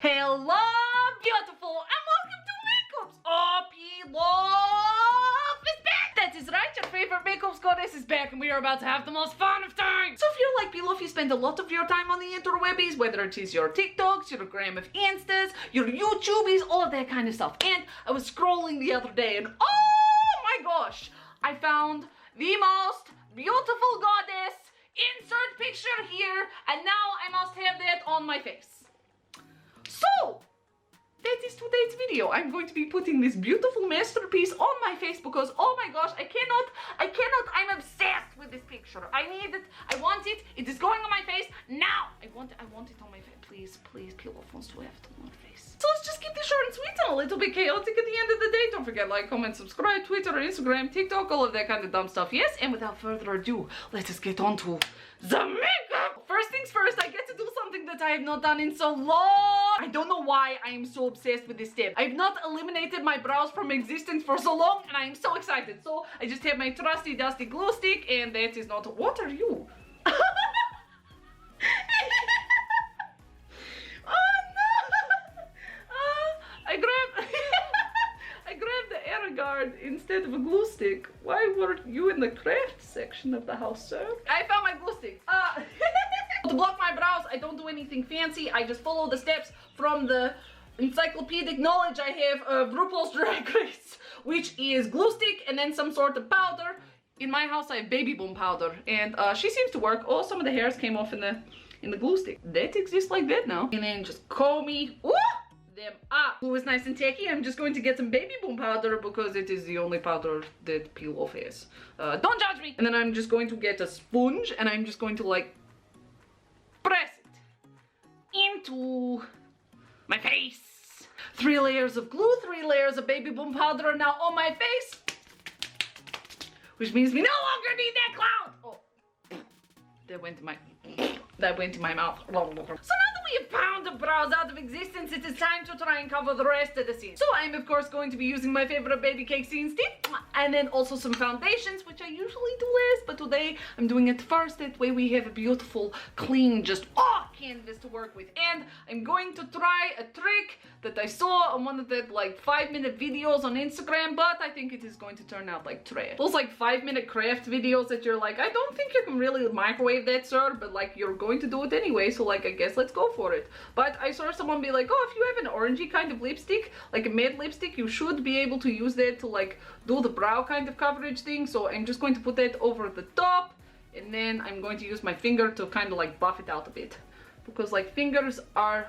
Hello, beautiful, and welcome to Makeup's OP Love is back! That is right, your favorite makeup goddess is back, and we are about to have the most fun of time! So if you're like Pilaf, you spend a lot of your time on the interwebbies, whether it is your TikToks, your gram of Instas, your YouTubies, all of that kind of stuff. And I was scrolling the other day, and oh my gosh, I found the most beautiful goddess. Insert picture here, and now I must have that on my face. So, that is today's video. I'm going to be putting this beautiful masterpiece on my face because, oh my gosh, I cannot, I'm obsessed with this picture. I need it, I want it, it is going on my face now. I want it on my face. Please, Pilaf wants to have it on my face. So let's just keep this short and sweet and a little bit chaotic at the end of the day. Don't forget, like, comment, subscribe, Twitter, Instagram, TikTok, all of that kind of dumb stuff. Yes, and without further ado, let us get on to the makeup. First things first, I get to do something that I have not done in so long. I don't know why I am so obsessed with this step. I have not eliminated my brows from existence for so long, and I am so excited. So I just have my trusty dusty glue stick, and that is not. What are you? Instead of a glue stick. Why were you in the craft section of the house, sir? I found my glue stick. To block my brows, I don't do anything fancy. I just follow the steps from the encyclopedic knowledge I have of RuPaul's Drag Race, which is glue stick and then some sort of powder. In my house, I have baby boom powder, and she seems to work. Oh, some of the hairs came off in the glue stick. That exists like that now. And then just comb me. Ooh! Them up. Glue is nice and tacky. I'm just going to get some baby boom powder because it is the only powder that Pilaf has. Don't judge me. And then I'm just going to get a sponge and I'm just going to like press it into my face. 3 layers of glue, 3 layers of baby boom powder are now on my face, which means we no longer need that cloud. Oh, that went in my mouth. So now that we have pound the brows out of existence, it is time to try and cover the rest of the scene. So I'm of course going to be using my favorite baby cake scene stick, and then also some foundations, which I usually do last, but today I'm doing it first. That way we have a beautiful, clean, just canvas to work with. And I'm going to try a trick that I saw on one of the like 5-minute videos on Instagram, but I think it is going to turn out like trash. Those like 5-minute craft videos that you're like, I don't think you can really microwave that, sir, but like you're going to do it anyway, so like I guess let's go for it. But I saw someone be like, oh, if you have an orangey kind of lipstick, like a matte lipstick, you should be able to use that to like do the brow kind of coverage thing. So I'm just going to put that over the top, and then I'm going to use my finger to kind of like buff it out a bit, because like fingers are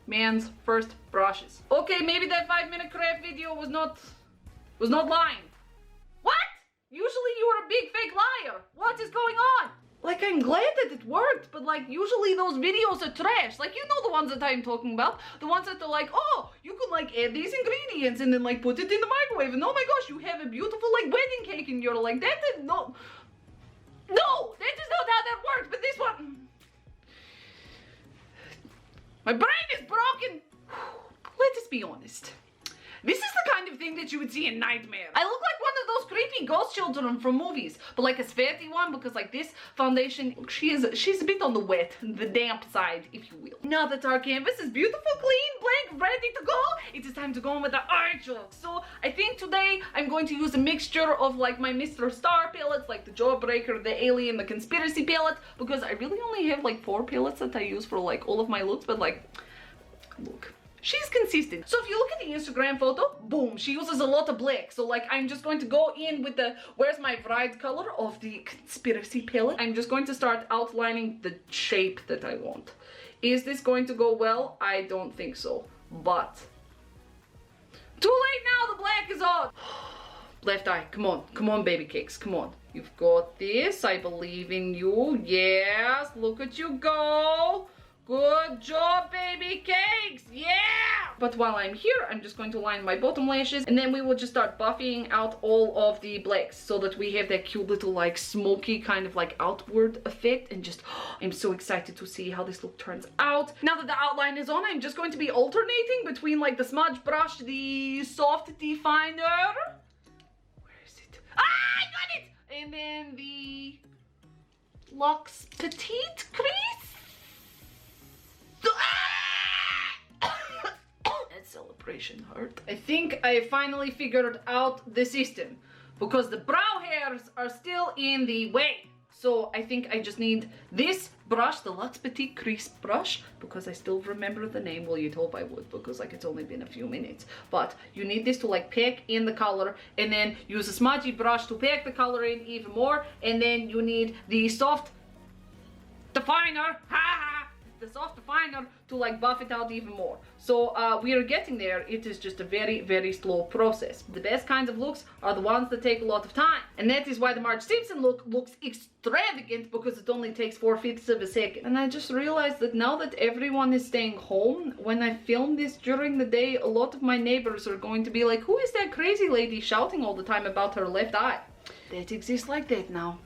man's first brushes. Okay, maybe that 5-minute craft video was not lying. What? Usually you are a big fake liar. What is going on? Like, I'm glad that it worked, but like usually those videos are trash. Like, you know the ones that I'm talking about. The ones that are like, oh, you could like add these ingredients and then like put it in the microwave, and oh my gosh, you have a beautiful like wedding cake, and you're like, that is not, no, that is not how that works. But this one, my brain is broken. Let us be honest. This is the kind of thing that you would see in Nightmare. I look like one of those creepy ghost children from movies, but like a fatty one, because like this foundation, she's a bit on the damp side, if you will. Now that our canvas is beautiful, clean, blank, ready to go, it is time to go on with the archer. So I think today I'm going to use a mixture of like my Mr. Star palettes, like the Jawbreaker, the Alien, the Conspiracy palette, because I really only have like 4 palettes that I use for like all of my looks, but like, look. She's consistent. So if you look at the Instagram photo, boom, she uses a lot of black. So like I'm just going to go in with the Where's My Bride color of the Conspiracy palette. I'm just going to start outlining the shape that I want. Is this going to go well? I don't think so. But too late now, the black is on. Left eye, come on baby cakes, come on. You've got this, I believe in you. Yes, look at you go. Good job, baby cakes! Yeah! But while I'm here, I'm just going to line my bottom lashes, and then we will just start buffing out all of the blacks so that we have that cute little like smoky kind of like outward effect. And just, I'm so excited to see how this look turns out. Now that the outline is on, I'm just going to be alternating between like the smudge brush, the soft definer. Where is it? Ah, I got it! And then the Luxe Petite crease. operation hurt. I think I finally figured out the system because the brow hairs are still in the way. So I think I just need this brush, the Luxe Petite Crease brush, because I still remember the name. Well, you'd hope I would, because like it's only been a few minutes. But you need this to like pack in the color, and then use a smudgy brush to pack the color in even more. And then you need the soft definer, the soft definer to like buff it out even more. So we are getting there. It is just a very, very slow process. The best kinds of looks are the ones that take a lot of time. And that is why the Marge Simpson look looks extravagant, because it only takes 4/5 of a second. And I just realized that now that everyone is staying home, when I film this during the day, a lot of my neighbors are going to be like, who is that crazy lady shouting all the time about her left eye? That exists like that now.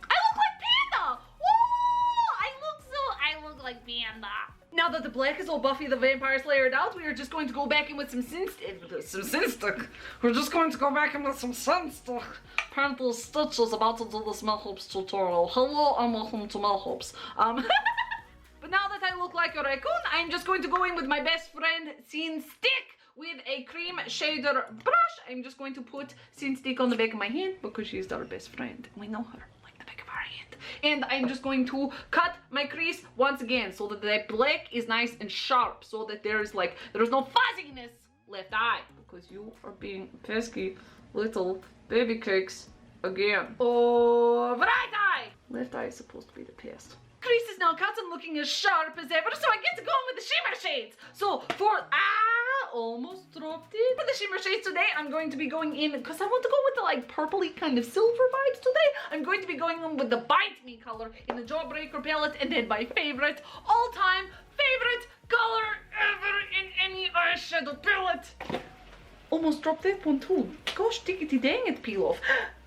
Like Panda. Now that the black is all Buffy the Vampire Slayered out, we are just going to go back in with some Sinstick. We're just going to go back in with some Sinstick. Apparently Stitch is about to do this Melhopes tutorial. Hello and welcome to Melhopes. But now that I look like a raccoon, I'm just going to go in with my best friend Sinstick with a cream shader brush. I'm just going to put Sinstick on the back of my hand because she's our best friend. We know her. And I'm just going to cut my crease once again so that the black is nice and sharp, so that there's no fuzziness. Left eye, because you are being pesky little baby cakes again. Oh, right eye. Left eye is supposed to be the pest. Crease is now cut and looking as sharp as ever, so I get to go in with the shimmer shades. So for almost dropped it. For the shimmer shades today, I'm going to be going in, because I want to go with the like purpley kind of silver vibes today. I'm going to be going in with the Bite Me color in the Jawbreaker palette, and then my favorite, all-time favorite color ever in any eyeshadow palette. Almost dropped that one too. Gosh, diggity dang it, peel off.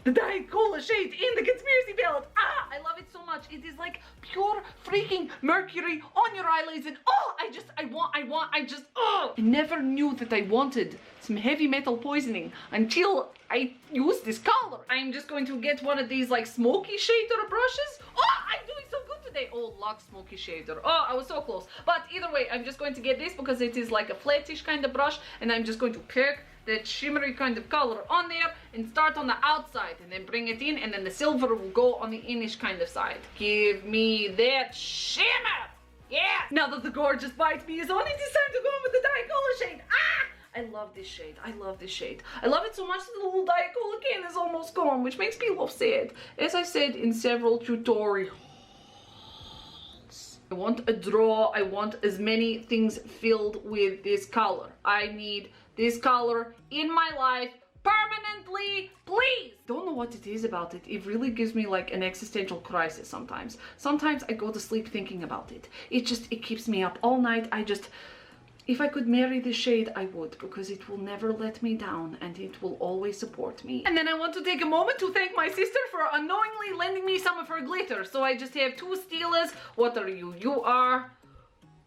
The Diet Cola shade in the Conspiracy palette. I love it so much. It is like pure freaking mercury on your eyelids, and I never knew that I wanted some heavy metal poisoning until I used this color. I'm just going to get one of these like smoky shader brushes. I'm doing so good today. Luxe smoky shader. I was so close. But either way, I'm just going to get this because it is like a flattish kind of brush, and I'm just going to pick that shimmery kind of color on there and start on the outside, and then bring it in, and then the silver will go on the innish kind of side. Give me that shimmer! Yeah! Now that the gorgeous Bite Me is on, it is time to go in with the Diet Cola shade. I love this shade. I love this shade. I love it so much that the little Diet Cola can is almost gone, which makes me a little sad. As I said in several tutorials, I want a draw. I want as many things filled with this color. I need this color in my life permanently, please. Don't know what it is about it. It really gives me like an existential crisis sometimes. Sometimes I go to sleep thinking about it. It keeps me up all night. If I could marry this shade, I would, because it will never let me down and it will always support me. And then I want to take a moment to thank my sister for unknowingly lending me some of her glitter. So I just have two Steelas. What are you? You are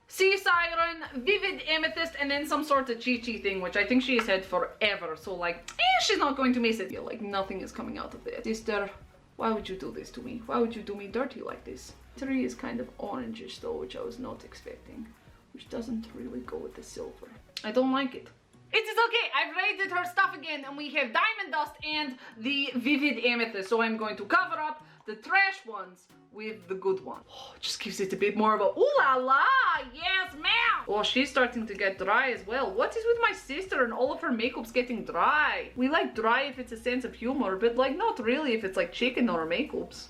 Sea Siren, Vivid Amethyst, and then some sort of Chi-Chi thing, which I think she has had forever. So like, she's not going to miss it. Like nothing is coming out of that. Sister, why would you do this to me? Why would you do me dirty like this? The tree is kind of orangish though, which I was not expecting. Which doesn't really go with the silver. I don't like it. It is okay, I've raided her stuff again, and we have Diamond Dust and the Vivid Amethyst, so I'm going to cover up the trash ones with the good one. It just gives it a bit more of a ooh la la, yes ma'am! She's starting to get dry as well. What is with my sister and all of her makeup's getting dry? We like dry if it's a sense of humor, but like not really if it's like chicken or makeups.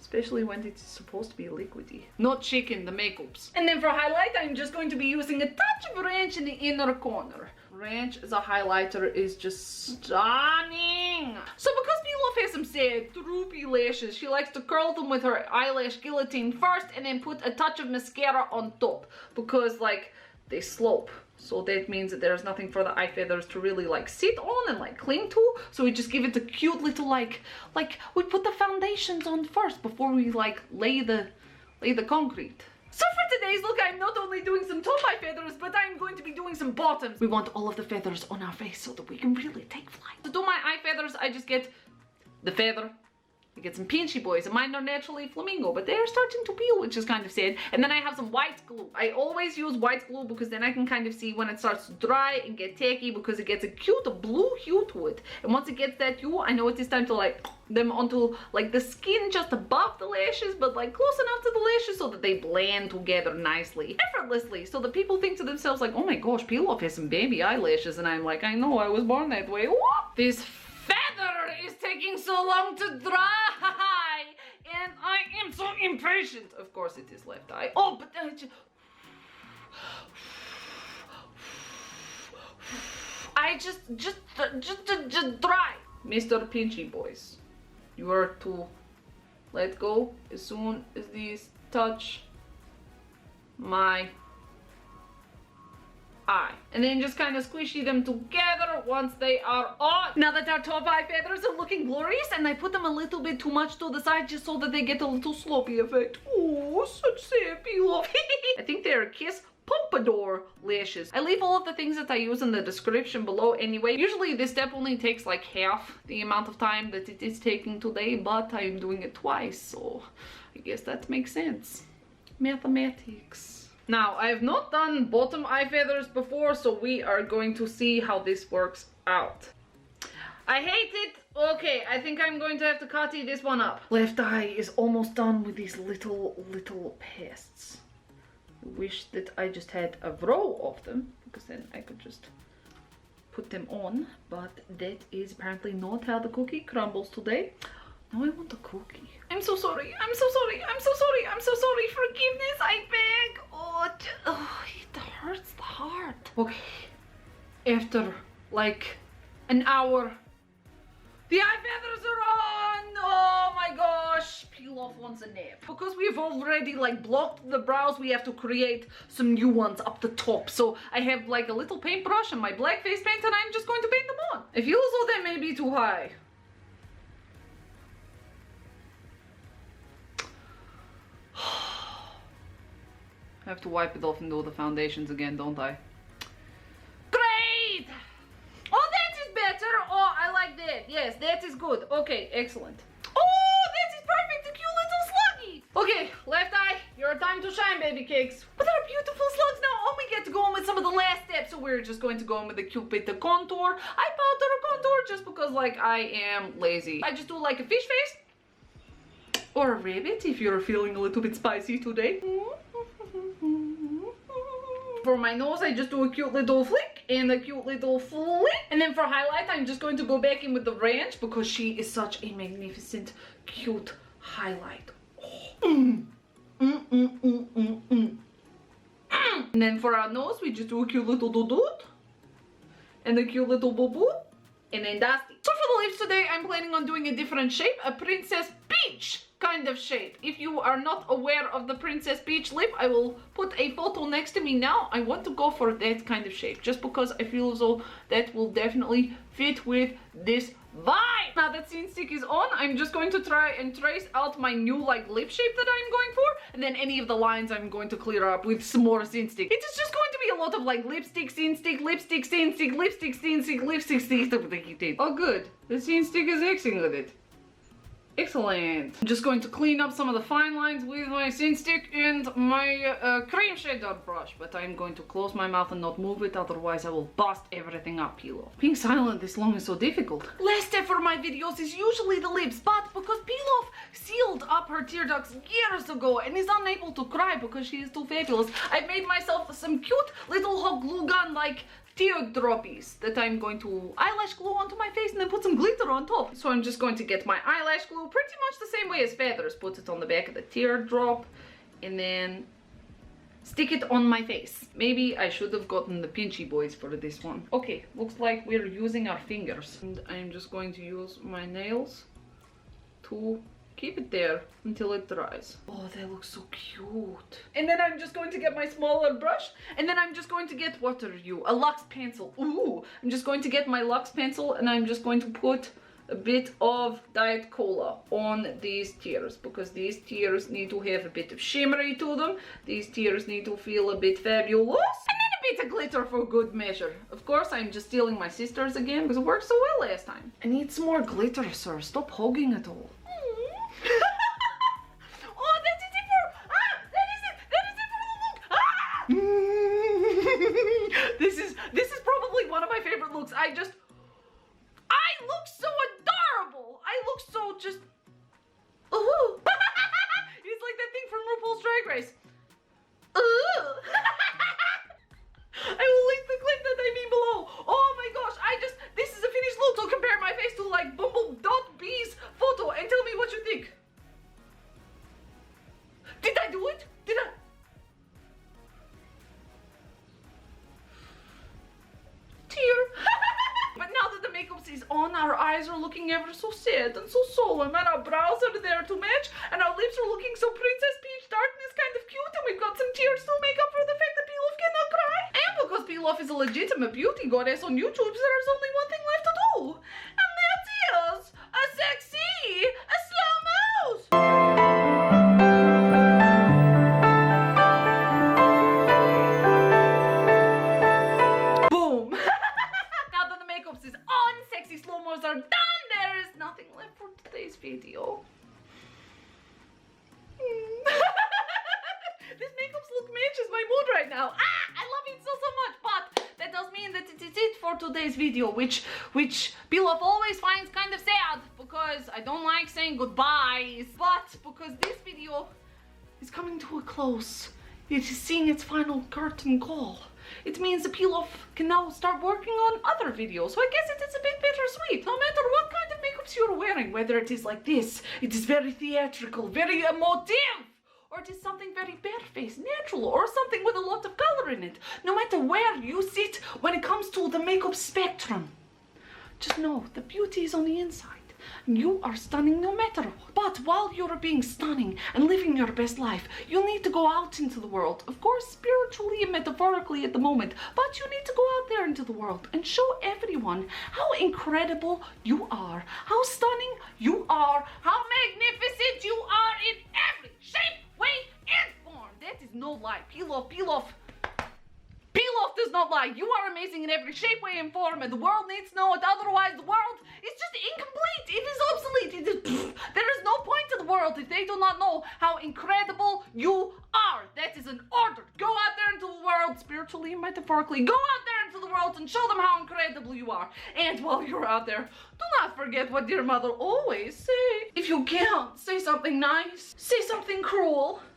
Especially when it's supposed to be liquidy. Not chicken, the makeups. And then for highlight, I'm just going to be using a touch of Ranch in the inner corner. Ranch as a highlighter is just stunning. So because Bmble has some sad, droopy lashes, she likes to curl them with her eyelash guillotine first and then put a touch of mascara on top. Because like, they slope. So that means that there's nothing for the eye feathers to really like sit on and like cling to. So we just give it a cute little like we put the foundations on first before we like lay the concrete. So for today's look, I'm not only doing some top eye feathers, but I'm going to be doing some bottoms. We want all of the feathers on our face so that we can really take flight. To do my eye feathers, I just get the feather, I get some pinchy boys, and mine are naturally flamingo, but they're starting to peel, which is kind of sad. And then I have some white glue. I always use white glue because then I can kind of see when it starts to dry and get tacky, because it gets a cute blue hue to it. And once it gets that hue, I know it is time to like them onto like the skin just above the lashes, but like close enough to the lashes so that they blend together nicely, effortlessly, so that people think to themselves like, oh my gosh, Peel Off has some baby eyelashes. And I'm like, I know, I was born that way. Whoop! This feather is taking so long to dry, and I am so impatient. Of course it is left eye. Oh, but I just dry. Mr. Pinchy Boys, you are to let go as soon as these touch my eye, and then just kind of squishy them together once they are on. Now that our top eye feathers are looking glorious, and I put them a little bit too much to the side just so that they get a little sloppy effect. Oh, such sad Peel Off. I think they're Kiss Pompadour lashes. I leave all of the things that I use in the description below anyway. Usually this step only takes like half the amount of time that it is taking today, but I'm doing it twice, so I guess that makes sense. Mathematics. Now, I have not done bottom eye feathers before, so we are going to see how this works out. I hate it. Okay, I think I'm going to have to cutty this one up. Left eye is almost done with these little pests. I wish that I just had a row of them, because then I could just put them on, but that is apparently not how the cookie crumbles today. Now I want a cookie. I'm so sorry, I'm so sorry, I'm so sorry, I'm so sorry. Forgiveness, I beg. Oh, it hurts the heart. Okay, after like an hour, the eye feathers are on. Oh my gosh, Peel Off wants a nap. Because we've already like blocked the brows, we have to create some new ones up the top. So I have like a little paintbrush and my black face paint, and I'm just going to paint them on. I feel as though they may be too high. I have to wipe it off and do the foundations again, don't I? Great! Oh, that is better! Oh, I like that. Yes, that is good. Okay, excellent. Oh, that is perfect! The cute little sluggy! Okay, left eye, your time to shine, baby cakes. But they're beautiful slugs now. Oh, we get to go on with some of the last steps, so we're just going to go on with the cute bit of contour. I powder a contour just because, like, I am lazy. I just do, like, a fish face. Or a rabbit, if you're feeling a little bit spicy today. For my nose, I just do a cute little flick and a cute little flick. And then for highlight, I'm just going to go back in with the ranch because she is such a magnificent, cute highlight. Oh. And then for our nose, we just do a cute little doot and a cute little boo-boo. And then Dusty. So for the lips today, I'm planning on doing a different shape, a Princess Peach kind of shape. If you are not aware of the Princess Peach lip, I will put a photo next to me now. I want to go for that kind of shape, just because I feel as though that will definitely fit with this vibe. Now that scene stick is on, I'm just going to try and trace out my new like lip shape that I'm going for, and then any of the lines I'm going to clear up with some more scene stick. It is just going to be a lot of like lipstick, scene stick, lipstick, scene stick, lipstick, scene stick, lipstick, scene stick. Oh good, the scene stick is acting with it. Excellent. I'm just going to clean up some of the fine lines with my scene stick and my cream shader brush, but I'm going to close my mouth and not move it, otherwise I will bust everything up. Peel Off. Being silent this long is so difficult. Last step for my videos is usually the lips, but because Peel Off sealed up her tear ducts years ago and is unable to cry because she is too fabulous, I've made myself some cute little hot glue gun like teardroppies that I'm going to eyelash glue onto my face and then put some glitter on top. So I'm just going to get my eyelash glue pretty much the same way as feathers, put it on the back of the teardrop and then stick it on my face. Maybe I should have gotten the Pinchy Boys for this one. Okay, looks like we're using our fingers. And I'm just going to use my nails to keep it there until it dries. Oh, that looks so cute. And then I'm just going to get my smaller brush, and then I'm just going to get, what are you? A Luxe pencil. Ooh, I'm just going to get my Luxe pencil, and I'm just going to put a bit of Diet Cola on these tears, because these tears need to have a bit of shimmery to them. These tears need to feel a bit fabulous. And then a bit of glitter for good measure. Of course, I'm just stealing my sister's again, because it worked so well last time. I need some more glitter, sir. Stop hogging it all. products. I look so adorable. I look so just, ooh. It's like that thing from RuPaul's Drag Race. Ooh. I will link the clip that I mean below. Oh my gosh, this is a finished look, so compare my face to like Bmble.b's photo and tell me what you think. Did I do it? Did I? Tear. But now that the makeup is on, our eyes are looking ever so sad and so solemn, and our brows are there to match, and our lips are looking so Princess Peach darkness kind of cute, and we've got some tears to make up for the fact that Pilaf cannot cry. And because Pilaf is a legitimate beauty goddess on YouTube, there's only one thing left to do, and that is a sexy, a slow mouse. Boom. Now that the makeup is on, sexy slow-mos are done, there is nothing left for today's video. This makeup look matches my mood right now. I love it so much, but that does mean that it is it for today's video, which Pilaf always finds kind of sad because I don't like saying goodbyes, but because this video is coming to a close, it is seeing its final curtain call. It means that Pilaf can now start working on other videos, so I guess it is a bit bittersweet. No matter what kind of makeups you're wearing, whether it is like this, it is very theatrical, very emotive, or it is something very bare-faced, natural, or something with a lot of color in it. No matter where you sit when it comes to the makeup spectrum, just know the beauty is on the inside. You are stunning no matter what. But while you're being stunning and living your best life, you need to go out into the world. Of course, spiritually and metaphorically at the moment, but you need to go out there into the world and show everyone how incredible you are, how stunning you are, how magnificent you are in every shape, way, and form. That is no lie. Pilaf does not lie. You are amazing in every shape, way, and form, and the world needs to know it. Otherwise, the world is just incomplete. It is obsolete. There is no point to the world if they do not know how incredible you are. That is an order. Go out there into the world, spiritually and metaphorically. Go out there into the world and show them how incredible you are. And while you're out there, do not forget what dear mother always say. If you can't say something nice, say something cruel.